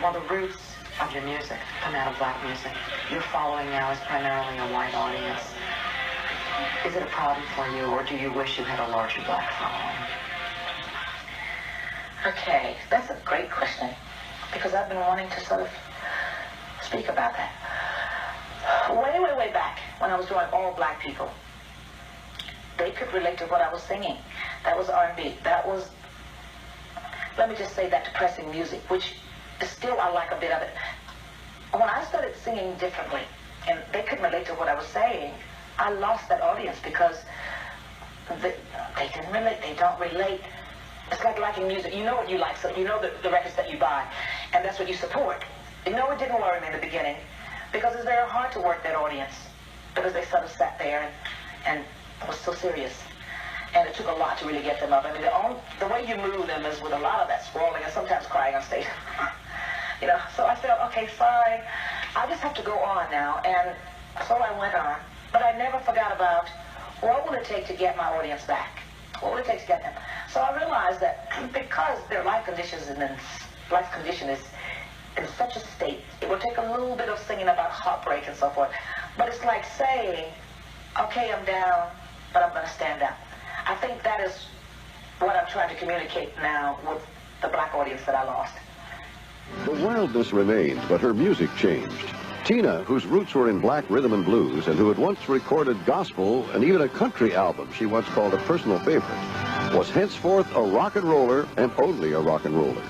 Well, the roots of your music come out of black music. Your following now is primarily a white audience. Is it a problem for you, or do you wish you had a larger black following? Okay, that's a great question, because I've been wanting to sort of speak about that. Way back, when I was doing all black people, they could relate to what I was singing. That was R&B. That was, let me just say, that depressing music, which still I like a bit of it. When I started singing differently, and they couldn't relate to what I was saying, I lost that audience because they didn't relate. They don't relate. It's like liking music. You know what you like, so you know the records that you buy, and that's what you support. No, it didn't worry me in the beginning, because it's very hard to work that audience, because they sort of sat there and was so serious. And it took a lot to really get them up. I mean, the way you move them is with a lot of that swirling and sometimes crying on stage. You know, so I felt, okay, fine. I just have to go on now. And so I went on. But I never forgot about what will it take to get my audience back? What will it take to get them? So I realized that because their life conditions and life condition is in such a state, it will take a little bit of singing about heartbreak and so forth. But it's like saying, okay, I'm down, but I'm going to stand up. I think that is what I'm trying to communicate now with the black audience that I lost. The wildness remained, but her music changed. Tina, whose roots were in black rhythm and blues, and who had once recorded gospel and even a country album she once called a personal favorite, was henceforth a rock and roller, and only a rock and roller.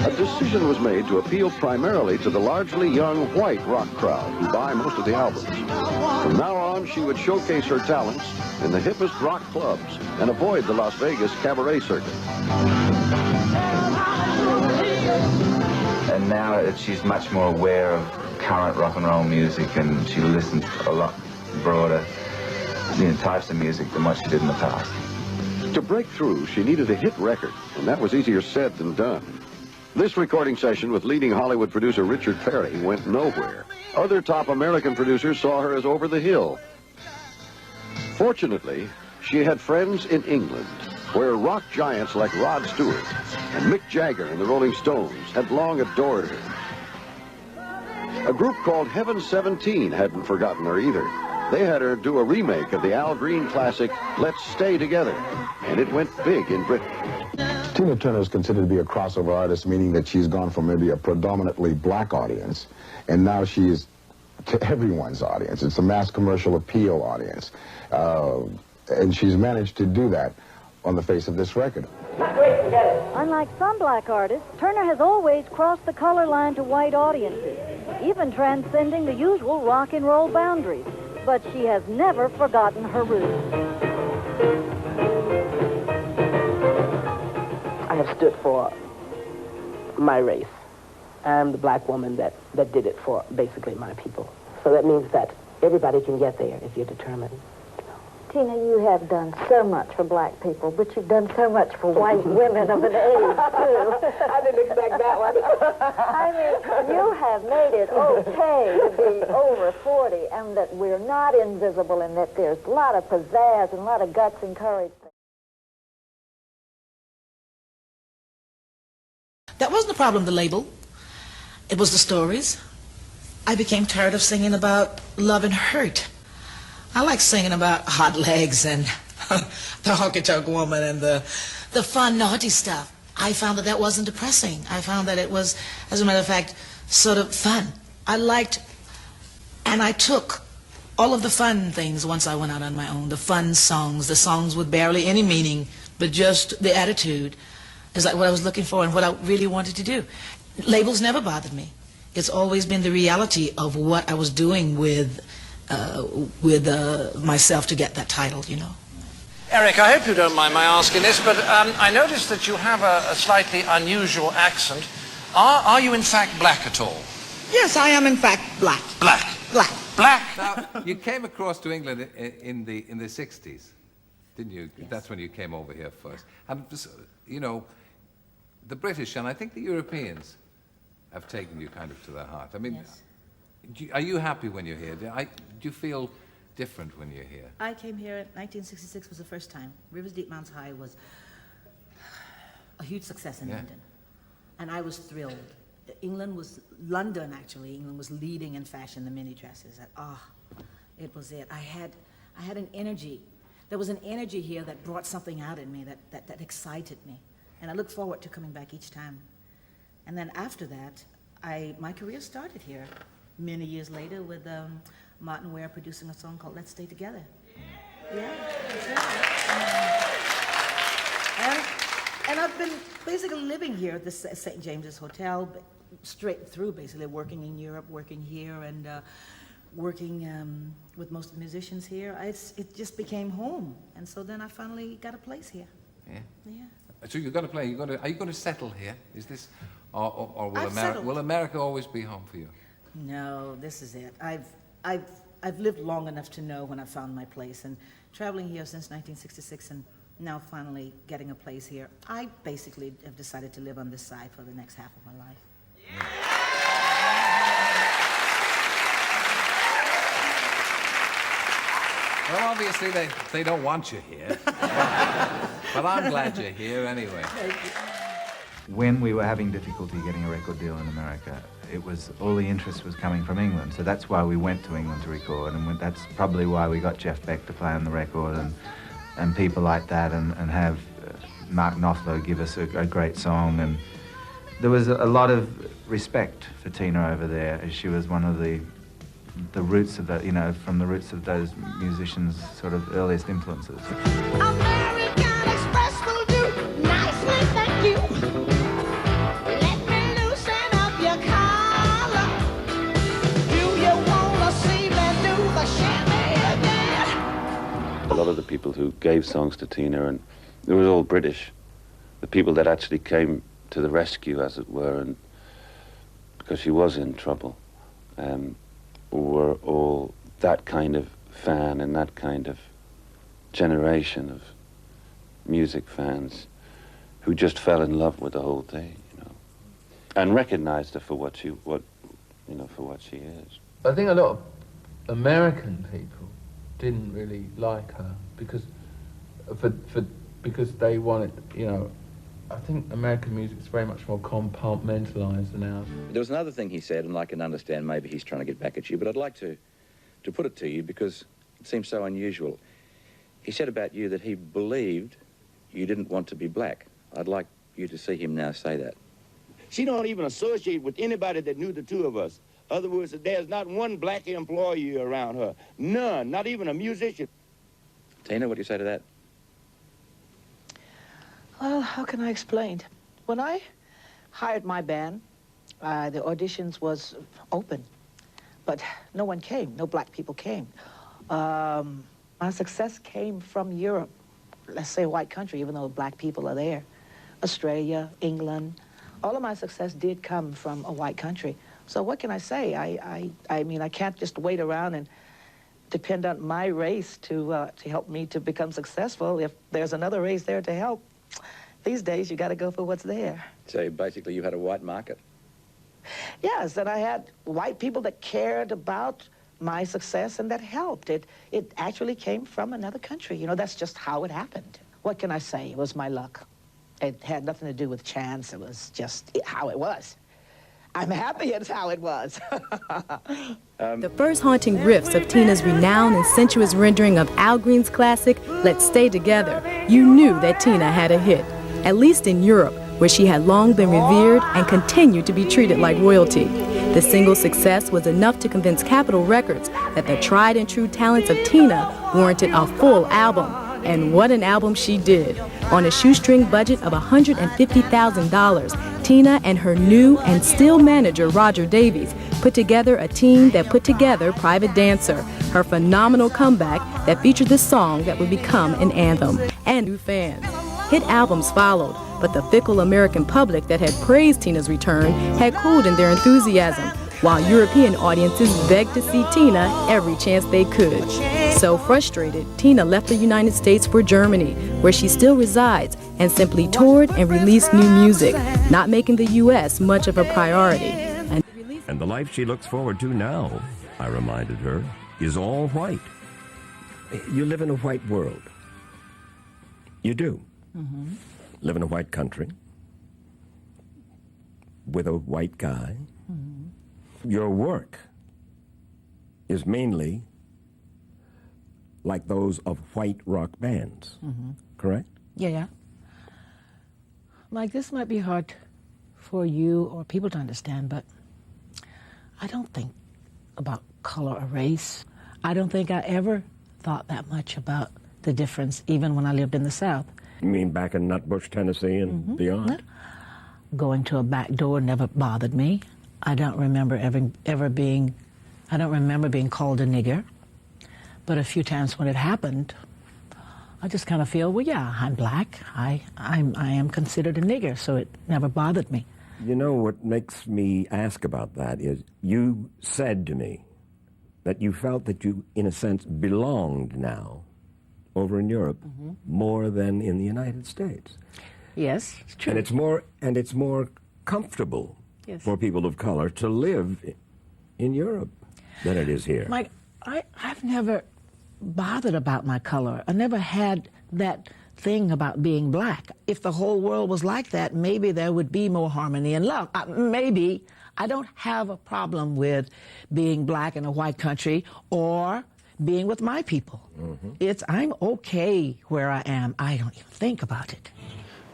A decision was made to appeal primarily to the largely young white rock crowd who buy most of the albums. From now on, she would showcase her talents in the hippest rock clubs and avoid the Las Vegas cabaret circuit. And now she's much more aware of current rock and roll music, and she listens a lot broader types of music than what she did in the past. To break through, she needed a hit record, and that was easier said than done. This recording session with leading Hollywood producer Richard Perry went nowhere. Other top American producers saw her as over the hill. Fortunately, she had friends in England, where rock giants like Rod Stewart and Mick Jagger and the Rolling Stones had long adored her. A group called Heaven 17 hadn't forgotten her either. They had her do a remake of the Al Green classic, Let's Stay Together, and it went big in Britain. Tina Turner is considered to be a crossover artist, meaning that she's gone from maybe a predominantly black audience, and now she is to everyone's audience. It's a mass commercial appeal audience. And she's managed to do that on the face of this record. Unlike some black artists, Turner has always crossed the color line to white audiences, even transcending the usual rock and roll boundaries. But she has never forgotten her roots. I have stood for my race. I'm the black woman that did it for basically my people. So that means that everybody can get there if you're determined. Tina, you have done so much for black people, but you've done so much for white women of an age, too. I didn't expect that one. I mean, you have made it okay to be over 40, and that we're not invisible, and that there's a lot of pizzazz and a lot of guts and courage. That wasn't the problem, the label. It was the stories. I became tired of singing about love and hurt. I like singing about hot legs and the honky-tonk woman and the fun, naughty stuff. I found that wasn't depressing. I found that it was, as a matter of fact, sort of fun. I liked, and I took all of the fun things once I went out on my own, the fun songs, the songs with barely any meaning, but just the attitude is like what I was looking for and what I really wanted to do. Labels never bothered me. It's always been the reality of what I was doing with myself to get that title, you know. Eric, I hope you don't mind my asking this, but I noticed that you have a slightly unusual accent. Are you in fact black at all? Yes, I am in fact black. Black. Black. Black. Now, you came across to England in the 60s, didn't you? Yes. That's when you came over here first. And, you know, the British and I think the Europeans have taken you kind of to their heart. I mean, yes. Are you happy when you're here? Do you feel different when you're here? I came here in 1966 was the first time. Rivers Deep Mountains High was a huge success in London. And I was thrilled. London actually, England was leading in fashion, the mini dresses. It was it. I had an energy. There was an energy here that brought something out in me that excited me. And I look forward to coming back each time. And then after that, my career started here many years later with Martin Ware producing a song called Let's Stay Together. Yeah, that's it. And I've been basically living here at the St. James's Hotel, straight through basically, working in Europe, working here, and working with most of the musicians here. It just became home. And so then I finally got a place here. Yeah? Yeah. So you've got to play, are you going to settle here? Is this, or will America always be home for you? No, this is it. I've lived long enough to know when I found my place, and traveling here since 1966 and now finally getting a place here, I basically have decided to live on this side for the next half of my life. Yeah. Well, obviously they don't want you here, but I'm glad you're here anyway. When we were having difficulty getting a record deal in America, all the interest was coming from England, so that's why we went to England to record, and that's probably why we got Jeff Beck to play on the record, and people like that, and have Mark Knopfler give us a great song, and there was a lot of respect for Tina over there, as she was one of the roots of that, from the roots of those musicians' sort of earliest influences. American Express will do nicely, thank you. Let me loosen up your collar. Do you wanna see me do the chamois again? A lot of the people who gave songs to Tina, and it was all British, the people that actually came to the rescue, as it were, and because she was in trouble, were all that kind of fan and that kind of generation of music fans who just fell in love with the whole thing, and recognized her for what she is. I think a lot of American people didn't really like her because they wanted, I think American music is very much more compartmentalized than ours. There was another thing he said, and I can understand maybe he's trying to get back at you, but I'd like to put it to you because it seems so unusual. He said about you that he believed you didn't want to be black. I'd like you to see him now say that. She don't even associate with anybody that knew the two of us. In other words, there's not one black employee around her. None, not even a musician. Tina, what do you say to that? Well, how can I explain? When I hired my band, the auditions was open, but no one came. No black people came. My success came from Europe, let's say a white country, even though black people are there. Australia, England, all of my success did come from a white country. So what can I say? I mean, I can't just wait around and depend on my race to help me to become successful if there's another race there to help. These days, you got to go for what's there. So basically, you had a white market? Yes, and I had white people that cared about my success and that helped. It actually came from another country. That's just how it happened. What can I say? It was my luck. It had nothing to do with chance. It was just how it was. I'm happy it's how it was. The first haunting riffs of Tina's renowned and sensuous rendering of Al Green's classic, Let's Stay Together, you knew that Tina had a hit, at least in Europe, where she had long been revered and continued to be treated like royalty. The single success was enough to convince Capitol Records that the tried and true talents of Tina warranted a full album. And what an album she did. On a shoestring budget of $150,000, Tina and her new and still manager, Roger Davies, put together a team that put together Private Dancer, her phenomenal comeback that featured the song that would become an anthem, and new fans. Hit albums followed, but the fickle American public that had praised Tina's return had cooled in their enthusiasm, while European audiences begged to see Tina every chance they could. So frustrated, Tina left the United States for Germany, where she still resides, and simply toured and released new music, not making the U.S. much of a priority. And the life she looks forward to now, I reminded her, is all white. You live in a white world. You do. Mm-hmm. Live in a white country. with a white guy. Your work is mainly like those of white rock bands, correct? Yeah. Mike, this might be hard for you or people to understand, but I don't think about color or race. I don't think I ever thought that much about the difference, even when I lived in the South. You mean back in Nutbush, Tennessee and beyond? Going to a back door never bothered me. I don't remember being called a nigger. But a few times when it happened, I just kind of feel, well, yeah, I'm black. I am considered a nigger, so it never bothered me. You know what makes me ask about that is you said to me that you felt that you, in a sense, belonged now over in Europe more than in the United States. Yes, it's true. And it's more comfortable for people of color to live in Europe than it is here. Mike, I've never bothered about my color. I never had that thing about being black. If the whole world was like that, maybe there would be more harmony and love. Maybe. I don't have a problem with being black in a white country or being with my people. I'm okay where I am. I don't even think about it.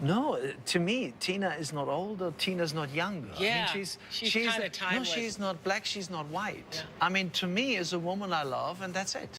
No, to me, Tina is not older, Tina's not younger. Yeah, I mean, she's kinda timeless. No, she's not black, she's not white. I mean, to me, as a woman, I love, and that's it.